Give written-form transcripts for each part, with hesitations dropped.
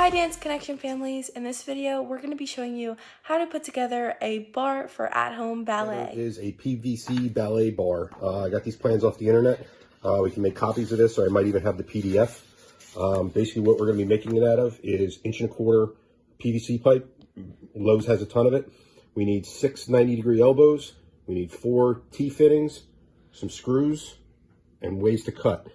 Hi Dance Connection families. In this video, we're going to be showing you how to put together a bar for at-home ballet. There is a PVC ballet bar. I got these plans off the internet. We can make copies of this, or I might even have the PDF. Basically what we're going to be making it out of is 1¼ PVC pipe. Lowe's has a ton of it. We need 6 90-degree elbows. We need 4 T-fittings, some screws, and ways to cut.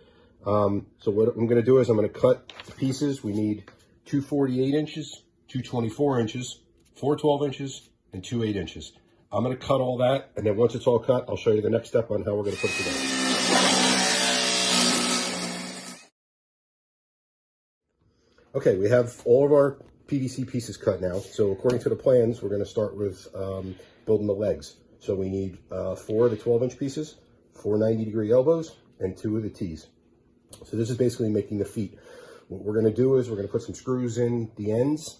So what I'm going to do is I'm going to cut the pieces. We need 2 48 inches, 2 24 inches, 4 12 inches, and 2 8 inches. I'm going to cut all that, and then once it's all cut, I'll show you the next step on how we're going to put it together. Okay, we have all of our PVC pieces cut now. So according to the plans, we're going to start with building the legs. So we need 4 of the 12-inch pieces, 4 90-degree elbows, and 2 of the T's. So this is basically making the feet. What we're going to do is we're going to put some screws in the ends.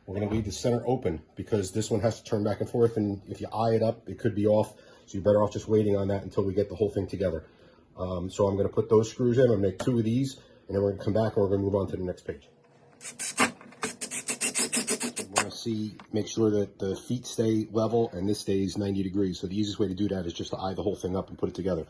We're going to leave the center open because this one has to turn back and forth, and if you eye it up, it could be off. So you're better off just waiting on that until we get the whole thing together. So I'm going to put those screws in. I'm going to make 2 of these, and then we're going to come back and we're going to move on to the next page. You want to make sure that the feet stay level and this stays 90 degrees. So the easiest way to do that is just to eye the whole thing up and put it together.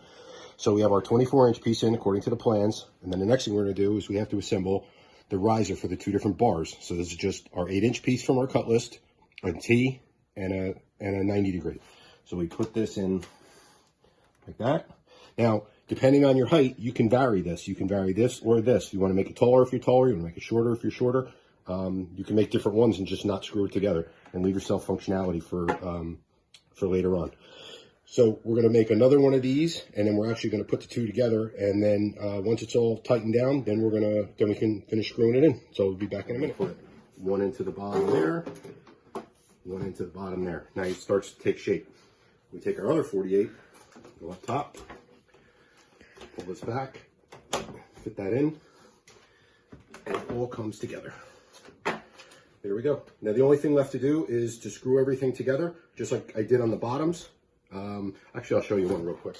So we have our 24-inch piece in according to the plans. And then the next thing we're going to do is we have to assemble the riser for the 2 different bars. So this is just our 8-inch piece from our cut list, a T, and a 90-degree. So we put this in like that. Now, depending on your height, you can vary this. You can vary this or this. You want to make it taller if you're taller. You want to make it shorter if you're shorter. You can make different ones and just not screw it together and leave yourself functionality for later on. So we're going to make another one of these, and then we're actually going to put the 2 together. And then once it's all tightened down, then we can finish screwing it in. So we'll be back in a minute for it. 1 into the bottom there, 1 into the bottom there. Now it starts to take shape. We take our other 48, go up top, pull this back, fit that in, and it all comes together. There we go. Now the only thing left to do is to screw everything together, just like I did on the bottoms. Actually, I'll show you one real quick.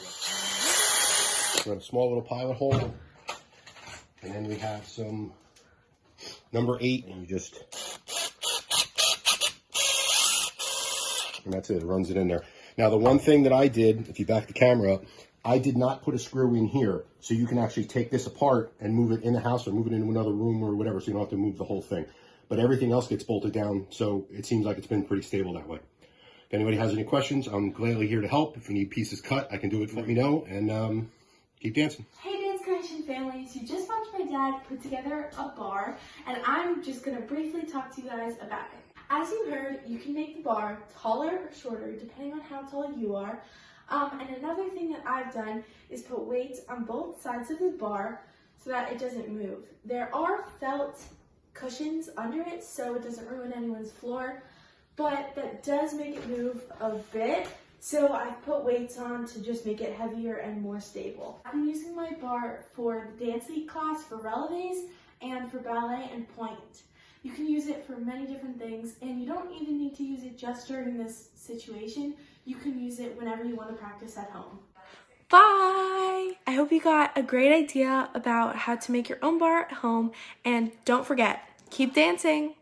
We have a small little pilot hole, and then we have some number 8, and you just, and that's it, runs it in there. Now the one thing that I did, if you back the camera up, I did not put a screw in here, so you can actually take this apart and move it in the house or move it into another room or whatever, so you don't have to move the whole thing. But everything else gets bolted down, so it seems like it's been pretty stable that way. If anybody has any questions, I'm gladly here to help. If you need pieces cut, I can do it. Let me know, and keep dancing. Hey Dance Connection families, you just watched my dad put together a bar, and I'm just going to briefly talk to you guys about it. As you heard, you can make the bar taller or shorter depending on how tall you are. And another thing that I've done is put weights on both sides of the bar so that it doesn't move. There are felt cushions under it so it doesn't ruin anyone's floor, but that does make it move a bit. So I've put weights on to just make it heavier and more stable. I'm using my bar for the dance league class, for releves, and for ballet and point. You can use it for many different things, and you don't even need to use it just during this situation. You can use it whenever you want to practice at home. Bye! I hope you got a great idea about how to make your own bar at home, and don't forget, keep dancing!